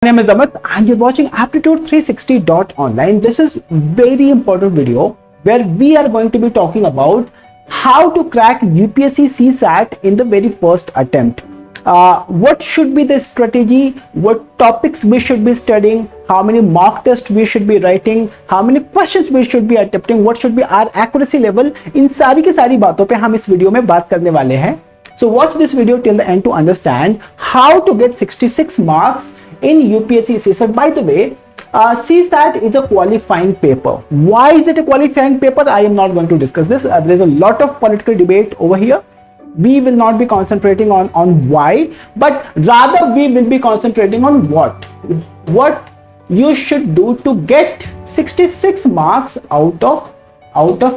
My name is Amit and you're watching Aptitude360.online. This is very important video where we are going to be talking about how to crack UPSC CSAT in the very first attempt. What should be the strategy, what topics we should be studying, how many mock tests we should be writing, how many questions we should be attempting, what should be our accuracy level. इन सारी की सारी बातों पे हम इस video में बात करने वाले हैं. So watch this video till the end to understand how to get 66 marks in UPSC CSAT. By the way, CSAT is a qualifying paper. Why is it a qualifying paper? I am not going to discuss this. There is a lot of political debate over here. We will not be concentrating on why, but rather we will be concentrating on what you should do to get 66 marks out of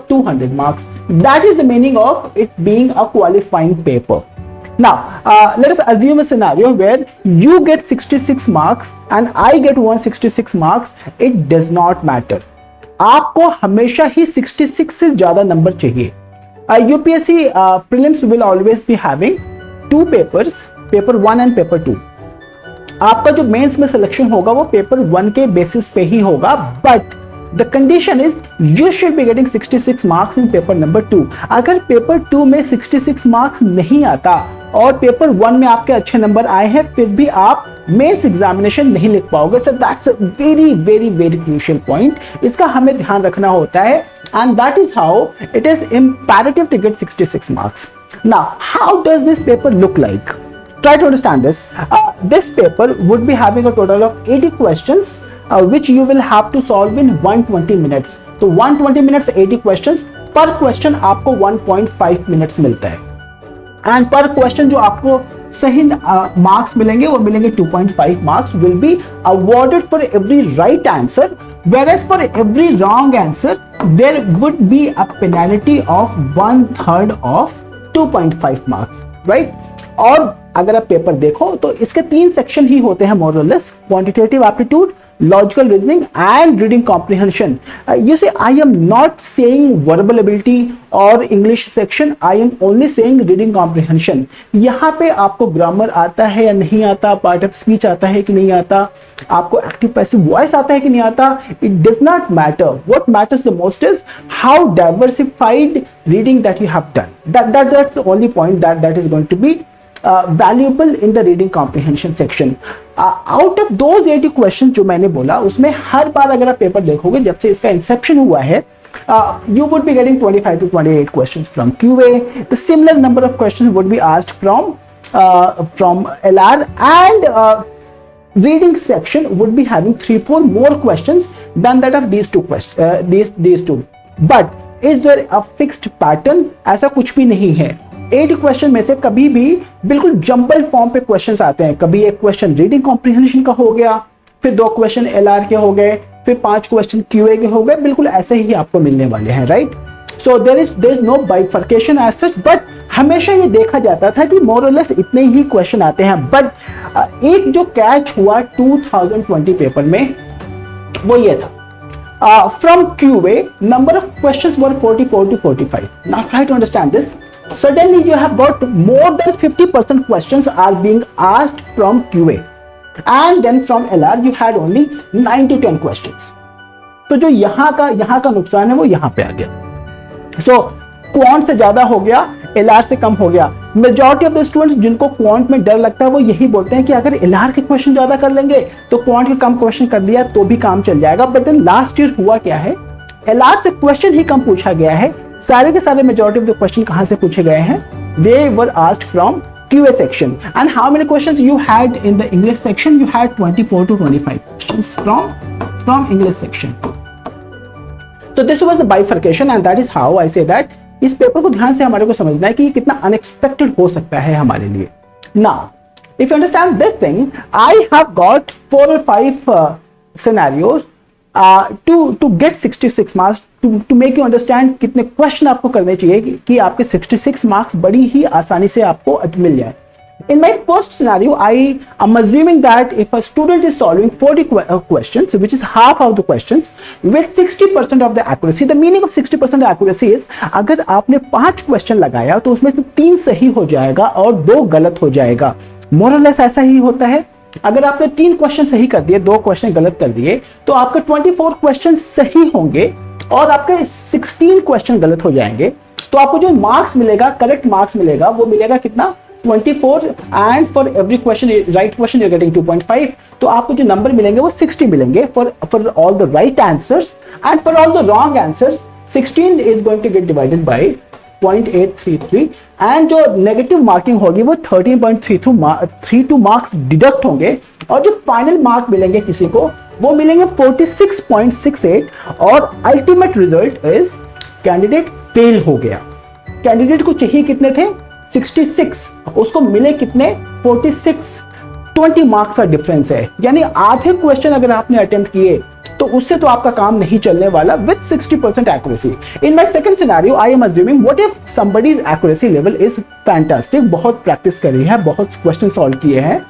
200 marks. That is the meaning of it being a qualifying paper. Now, let us assume a scenario where you get 66 marks and I get 166 marks. It does not matter. आपको हमेशा ही 66 से ज़्यादा number चाहिए. UPSC prelims will always be having two papers, paper 1 and paper 2. आपका जो mains में selection होगा वो पेपर 1 के बेसिस पे ही होगा, but the condition is you should be getting 66 marks in paper number 2. अगर पेपर 2 में 66 मार्क्स नहीं आता और पेपर 1 में आपके अच्छे नंबर आए हैं फिर भी आप मेंस एग्जामिनेशन नहीं लिख पाओगे. So that's a very very very crucial point. इसका हमें ध्यान रखना होता है and that is how it is imperative to get 66 marks. Now how does this paper look like? Try to understand this. This paper would be having a total of 80 questions which you will have to solve in 120 minutes. तो 120 minutes 80 questions. पर question आपको 1.5 minutes मिलता है and पर question जो आपको सही marks मिलेंगे वो मिलेंगे 2.5 marks will be awarded for every right answer, whereas for every wrong answer there would be a penalty of 1/3 of 2.5 marks, right? और अगर आप पेपर देखो तो इसके 3 सेक्शन ही होते हैं मोर और less: quantitative aptitude, logical reasoning and reading comprehension. You see, I am not saying verbal ability or English section. I am only saying reading comprehension. यहाँ पे आपको ग्रामर आता है या नहीं आता, पार्ट ऑफ स्पीच आता है कि नहीं आता, आपको एक्टिव पैसिव वॉइस आता है कि नहीं आता, it does not matter. What matters the most is how diversified reading that you have done. That's the only point that is going to be valuable in the reading comprehension section. Out of those 80 questions जो मैंने बोला उसमें हर बार अगर आप paper देखोगे जब से इसका इंसेप्शन हुआ है you would be getting 25 to 28 questions from QA. The similar number of questions would be asked from LR and reading section would be having 3-4 more questions than that of these two. But is there a fixed pattern? ऐसा कुछ भी नहीं है. 80 question में से कभी भी बिल्कुल जंबल फॉर्म पे क्वेश्चंस आते हैं. कभी एक क्वेश्चन रीडिंग कॉम्प्रिहेंशन का हो गया, फिर 2 क्वेश्चन एलआर के हो गए, फिर 5 क्वेश्चन क्यूए के हो गए. बिल्कुल ऐसे ही आपको मिलने वाले हैं, right? So there is no bifurcation as such, but हमेशा ये देखा जाता था कि मोर और लेस इतने ही क्वेश्चन आते हैं. बट एक जो कैच हुआ 2020 पेपर में वो ये था, from QA number of questions were 44 to 45. Now try to understand this. Suddenly you have got more than 50% questions are being asked from QA and then from LR you had only 9 to 10 questions. तो जो यहाँ का नुकसान है वो यहाँ पे आ गया. So क्वांट से ज्यादा हो गया, LR से कम हो गया. मेजॉरिटी ऑफ द स्टूडेंट्स जिनको क्वांट में डर लगता है वो यही बोलते हैं कि अगर LR के क्वेश्चन ज्यादा कर लेंगे तो क्वांट के कम क्वेश्चन कर लिया तो भी काम चल जाएगा. बट देन लास्ट ईयर हुआ क्या है, LR से क्वेश्चन ही कम पूछा गया है. सारे के सारे मेजॉरिटी ऑफ द क्वेश्चन कहां से पूछे गए हैं? They were asked from QA section. And how many questions you had in the English section? You had 24 to 25 questions from English section. So this was the bifurcation and that is how I say that इस paper को ध्यान से हमारे को समझना है कि ये कितना अनएक्सपेक्टेड हो सकता है हमारे लिए. Now, if you understand this thing, I have got 4 or 5 scenarios to get 66 marks to make you understand कितने क्वेश्चन आपको करने चाहिए कि आपके 66 मार्क्स बड़ी ही आसानी से आपको मिल जाए. In my first scenario, I am assuming that if a student is solving 40 questions, which is half of the questions, with 60% of the accuracy, the meaning of 60% accuracy is अगर आपने 5 क्वेश्चन लगाया तो उसमें से 3 सही हो जाएगा और 2 गलत हो जाएगा. More or less ऐसा ही होता है. अगर आपने 3 क्वेश्चन सही कर दिए, 2 क्वेश्चन गलत कर दिए, तो आपके 24 क्वेश्चन सही होंगे और आपके 16 क्वेश्चन गलत हो जाएंगे। तो आपको जो मार्क्स मिलेगा, करेक्ट मार्क्स मिलेगा, वो मिलेगा कितना, 24, and for every question right question you are getting 2.5। तो आपको जो नंबर मिलेंगे वो 60 मिलेंगे for all the right answers, and for all the wrong answers 16 is going to get divided by 0.833, and जो नेगेटिव मार्किंग होगी वो 13.32 मार्क्स डिडक्ट होंगे, और जो फाइनल मार्क मिलेंगे किसी को वो मिलेंगे 46.68, और ultimate result is candidate fail हो गया। कैंडिडेट को चाहिए कितने थे, 66, उसको मिले कितने, 46। 20 मार्क्स का डिफरेंस है, यानी आधे क्वेश्चन अगर आपने अटेम्प्ट किए तो उससे तो आपका काम नहीं चलने वाला with 60% accuracy. In my second scenario I am assuming what if somebody's accuracy level is fantastic, बहुत प्रैक्टिस करी है, बहुत क्वेश्चन सॉल्व किए हैं,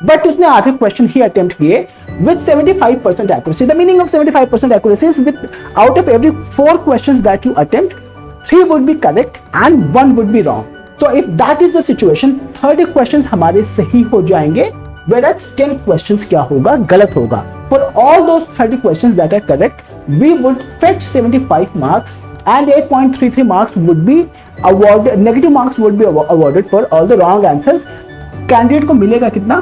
बट उसने आधे क्वेश्चन ही अटेम्प्ट किए with 75% accuracy. The meaning of 75% accuracy is with out of every 4 questions that you attempt, 3 would be correct and 1 would be wrong. So if that is the situation, 30 questions हमारे सही हो जाएंगे, whereas 10 questions क्या होगा, गलत होगा. For all those 30 questions that are correct, we would fetch 75 marks and 8.33 marks would be awarded, negative marks would be awarded for all the wrong answers. Candidate को मिलेगा कितना,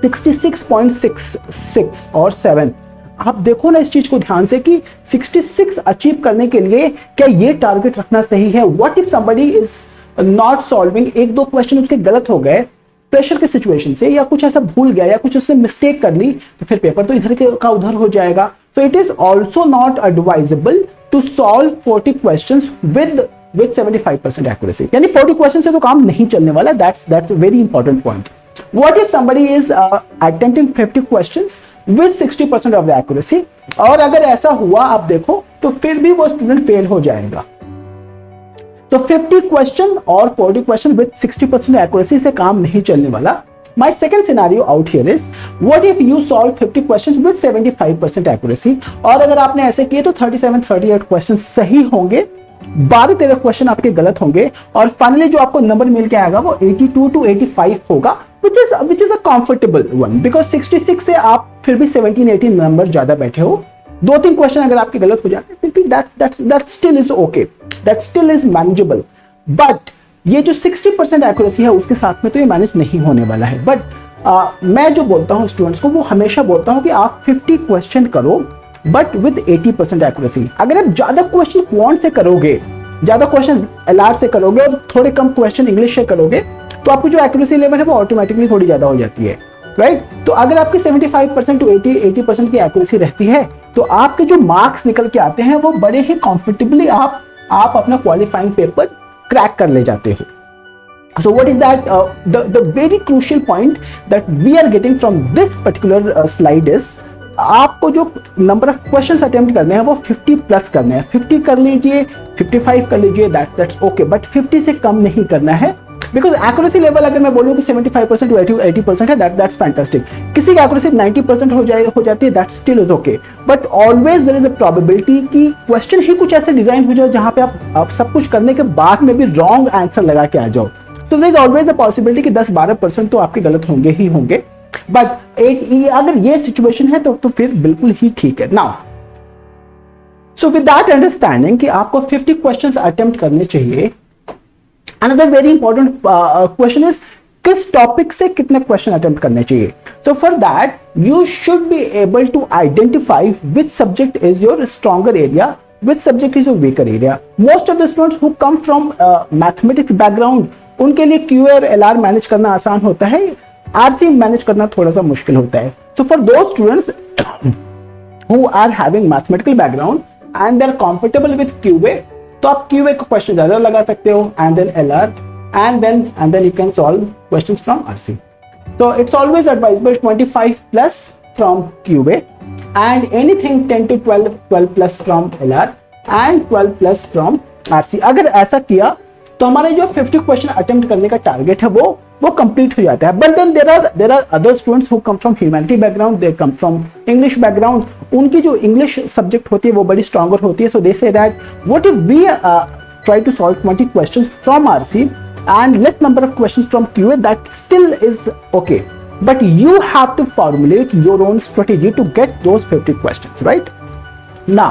66.66 और 7। आप देखो ना इस चीज को ध्यान से कि 66 अचीव करने के लिए क्या ये टारगेट रखना सही है। What if somebody is not solving, 1-2 question उसके गलत हो गए प्रेशर के सिचुएशन से, या कुछ ऐसा भूल गया या कुछ उसने मिस्टेक कर ली, तो फिर पेपर तो इधर का उधर हो जाएगा। So it is also not advisable to solve 40 questions with 75% accuracy, यानी 40 क्वेश्चन से तो काम नहीं चलने वाला। That's a very important point. What if somebody is attempting 50 questions with 60% of the accuracy? और अगर ऐसा हुआ आप देखो तो फिर भी वो स्टूडेंट फेल हो जाएगा। तो 50 क्वेश्चन और 40 क्वेश्चन with 60% accuracy से काम नहीं चलने वाला। My second scenario out here is what if you solve 50 questions with 75% accuracy? और अगर आपने ऐसे किए तो 37-38 क्वेश्चन सही होंगे, 12-13 क्वेश्चन आपके गलत होंगे, और फाइनली जो आपको नंबर मिल के आएगा वो 82 to 85 होगा, which is a comfortable one, because 66 से आप फिर भी 17-18 नंबर ज्यादा बैठे हो। 2-3 क्वेश्चन अगर आपके गलत हो जाते हैं फिर that still is okay, that still is manageable, but ये जो 60% एक्यूरेसी है उसके साथ में तो ये मैनेज नहीं होने वाला है। बट मैं जो बोलता हूँ स्टूडेंट्स को, वो हमेशा बोलता हूँ कि आप 50 क्वेश्चन करो बट विद 80% एक्यूरेसी। अगर आप ज्यादा क्वेश्चन क्वांट से करोगे, ज्यादा क्वेश्चन एलआर से करोगे और थोड़े कम क्वेश्चन इंग्लिश से करोगे, तो आपकी जो एक्यूरेसी लेवल है वो ऑटोमेटिकली थोड़ी ज्यादा हो जाती है, राइट। तो अगर आपकी 75% टू 80% की एक्यूरेसी रहती है तो आपके जो मार्क्स निकल के आते हैं वो बड़े ही कंफर्टेबली आप अपना क्वालिफाइंग पेपर क्रैक कर ले जाते हो। So what is that? The very crucial point that we are getting from this particular slide is आपको जो नंबर ऑफ क्वेश्चंस अटेम्प्ट करने हैं वो 50 प्लस करने हैं। 50 कर लीजिए, 55 कर लीजिए, दैट्स ओके, बट 50 से कम नहीं करना है, बिकॉज एक्यूरेसी लेवल अगर मैं बोलूं कि 75% टू 80% है, दैट्स फैंटास्टिक। किसी की एक्यूरेसी 90% हो जाती है, that still is okay, but always there is a probability कि क्वेश्चन ही कुछ ऐसे डिजाइन हो जाए जहां पे आप सब कुछ करने के बाद में भी रॉन्ग आंसर लगा के आ जाओ। So there is always a possibility कि 10-12% तो आपके गलत होंगे ही होंगे, बट अगर ये सिचुएशन है तो फिर बिल्कुल ही ठीक है। Now so with that understanding कि आपको 50 क्वेश्चंस अटेम्प्ट करने चाहिए, another very important question is किस टॉपिक से कितने क्वेश्चन अटेम्प्ट करने चाहिए। So for that you should be able to identify which subject is your stronger area, which subject is your weaker area. Most of the students who come from mathematics background, उनके लिए QA और LR manage करना आसान होता है, RC manage करना थोड़ा सा मुश्किल होता है। So for those students who are having mathematical background and they're comfortable with QA, तो आप QA को क्वेश्चन ज्यादा लगा सकते हो, and then LR, and then you can solve questions from RC. So it's always advisable 25 plus from QA and anything 10 to 12 plus from LR and 12 plus from RC। अगर ऐसा किया तो हमारे जो 50 क्वेश्चन अटेम्प्ट करने का टारगेट है वो कंप्लीट हो जाता है। But then there are other students who come from humanity background, they come from English background, उनकी जो इंग्लिश सब्जेक्ट होती है वो बड़ी स्ट्रॉन्गर होती है। So they say that what if we try to solve 20 questions from RC and less number of questions from QA, that still is okay, but you have to formulate your own strategy to get those 50 questions, right? Now,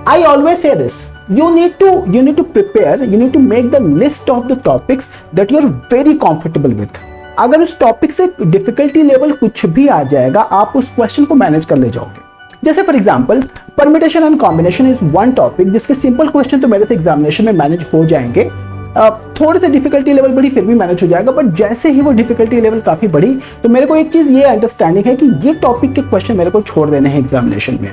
I always say this, you need to prepare, you need to make the list of the topics that you're very comfortable with. अगर उस topic से difficulty level कुछ भी आ जाएगा, आप उस question को manage कर ले जाओगे. जैसे for example permutation and combination is one topic जिसके सिंपल क्वेश्चन तो मेरे से एग्जामिनेशन में मैनेज हो जाएंगे. थोड़ी सी डिफिकल्टी लेवल बढ़ी फिर भी मैनेज हो जाएगा, बट जैसे ही वो डिफिकल्टी लेवल काफी बढ़ी तो मेरे को एक चीज ये अंडरस्टैंडिंग है कि ये टॉपिक के क्वेश्चन मेरे को छोड़ देने हैं एग्जामिनेशन में.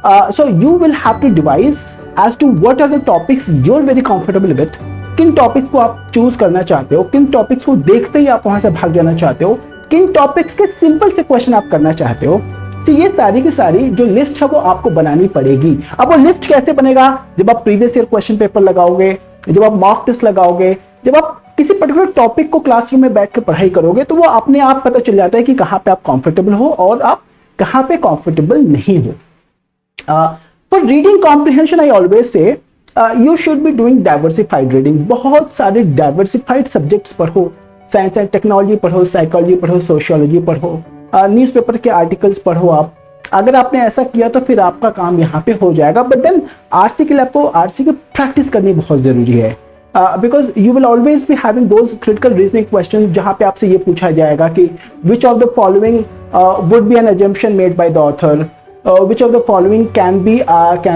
So you will have to devise as to what are the topics you are very comfortable with. किन टॉपिक्स को आप चूज करना चाहते हो, किन टॉपिक्स को देखते ही आप वहां से भाग जाना चाहते हो, किन टॉपिक्स के सिंपल से क्वेश्चन आप करना चाहते हो. तो ये सारी की सारी जो लिस्ट है वो आपको बनानी पड़ेगी. अब वो लिस्ट कैसे बनेगा? जब आप प्रीवियस ईयर क्वेश्चन पेपर लगाओगे, जब आप मॉक टेस्ट लगाओगे, जब आप किसी पर्टिकुलर टॉपिक को क्लासरूम में बैठ कर पढ़ाई करोगे, तो वो अपने आप पता चल जाता है कि कहाँ पे आप कंफर्टेबल हो और आप कहाँ पे कंफर्टेबल नहीं हो. For reading comprehension I always say you should be doing diversified reading. बहुत सारे डाइवर्सिफाइड सब्जेक्ट्स पढ़ो, साइंस एंड टेक्नोलॉजी पढ़ो, साइकोलॉजी पढ़ो, सोशियोलॉजी पढ़ो, न्यूज़पेपर के आर्टिकल्स पढ़ो. आप अगर आपने ऐसा किया तो फिर आपका काम यहाँ पे हो जाएगा. बट देन आरसी के लिए आपको आरसी की प्रैक्टिस करनी बहुत जरूरी है, because you will always be having those critical reasoning question जहाँ पे आपसे ये पूछा जाएगा कि which of the following would be an assumption made by the author, which of the following can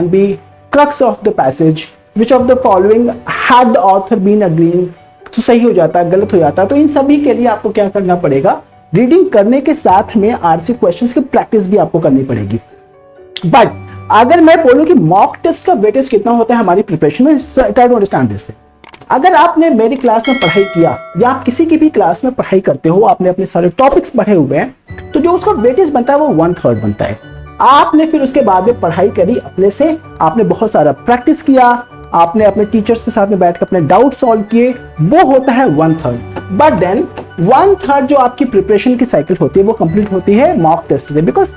be crux of the passage, which of the following had the author been agreeing. तो सही हो जाता है, गलत हो जाता है. तो इन सभी के लिए आपको क्या करना पड़ेगा, रीडिंग करने के साथ में आरसी क्वेश्चंस की प्रैक्टिस भी आपको करनी पड़ेगी. बट अगर मैं बोलूं कि मॉक टेस्ट का वेटेज कितना होता है हमारी प्रिपरेशन में, ट्राई टू अंडरस्टैंड दिस. अगर आपने मेरी क्लास में पढ़ाई किया या आप किसी की भी क्लास में पढ़ाई करते हो, आपने अपने सारे टॉपिक्स पढ़े हुए हैं, तो जो उसका वेटेज बनता है वो 1/3 बनता है. आपने फिर उसके बाद में पढ़ाई करी अपने से, आपने बहुत सारा प्रैक्टिस किया, आपने अपने टीचर्स के साथ में बैठकर अपने डाउट सॉल्व किए, वो होता है 1/3. बट देन 1/3 जो आपकी प्रिपरेशन की साइकिल होती है वो कंप्लीट होती है मॉक टेस्ट से. बिकॉज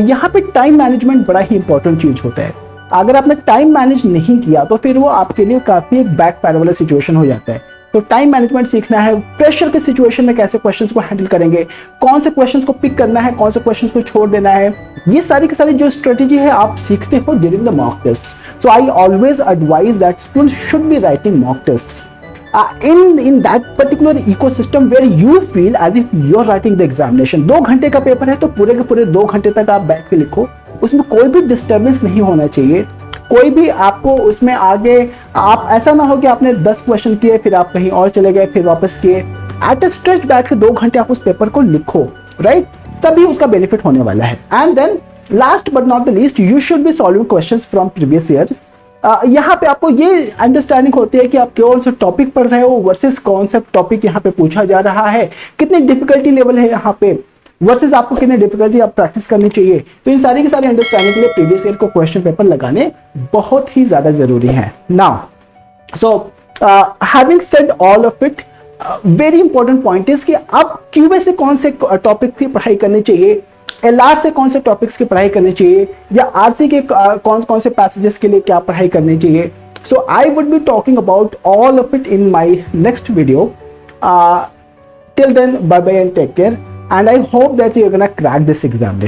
यहाँ पे टाइम मैनेजमेंट बड़ा ही इंपॉर्टेंट चीज होता है. अगर आपने टाइम मैनेज नहीं किया तो फिर वो आपके लिए काफी एक बैकफायर वाला सिचुएशन हो जाता है. तो टाइम मैनेजमेंट सीखना है, प्रेशर के सिचुएशन में कैसे क्वेश्चंस को हैंडल करेंगे, कौन से क्वेश्चंस को पिक करना है, कौन से क्वेश्चंस को छोड़ देना है, ये सारी की सारी जो स्ट्रेटेजी है आप सीखते हो during the mock test. So I always advise that students should be writing mock tests in that particular ecosystem where you feel as if you're writing the examination. 2 घंटे का पेपर है तो पूरे के पूरे 2 घंटे तक आप बैठ के लिखो, उसमें कोई भी डिस्टर्बेंस नहीं होना चाहिए, कोई भी आपको उसमें आगे आप ऐसा ना हो कि आपने 10 क्वेश्चन किए फिर आप कहीं और चले गए फिर वापस किए. एट अ स्ट्रेच बैठ के 2 घंटे आप उस पेपर को लिखो, राइट? तभी उसका बेनिफिट होने वाला है. And then last but not the least, you should be solving questions from previous years. यहाँ पे आपको ये अंडरस्टैंडिंग होती है कि आप कौन सा टॉपिक पढ़ रहे हो वर्सेस कौन सा टॉपिक यहाँ पे पूछा जा रहा है, कितनी डिफिकल्टी लेवल है यहाँ पे वर्सेस आपको कितनी डिफिकल्टी आप प्रैक्टिस करनी चाहिए. तो इन सारी की सारी अंडरस्टैंडिंग के लिए प्रीवियस ईयर को क्वेश्चन पेपर लगाने बहुत ही ज्यादा जरूरी है. Now so having said all of it, very important point is कि आप क्यूए से कौन से टॉपिक की पढ़ाई करनी चाहिए, एलआर से कौन से टॉपिक्स की पढ़ाई करनी चाहिए, या आरसी के कौन कौन से पैसेजेस के लिए क्या पढ़ाई करनी चाहिए. So I would be talking about all of it in my next video. Till then, bye bye and take care, and I hope that you are gonna crack this examination.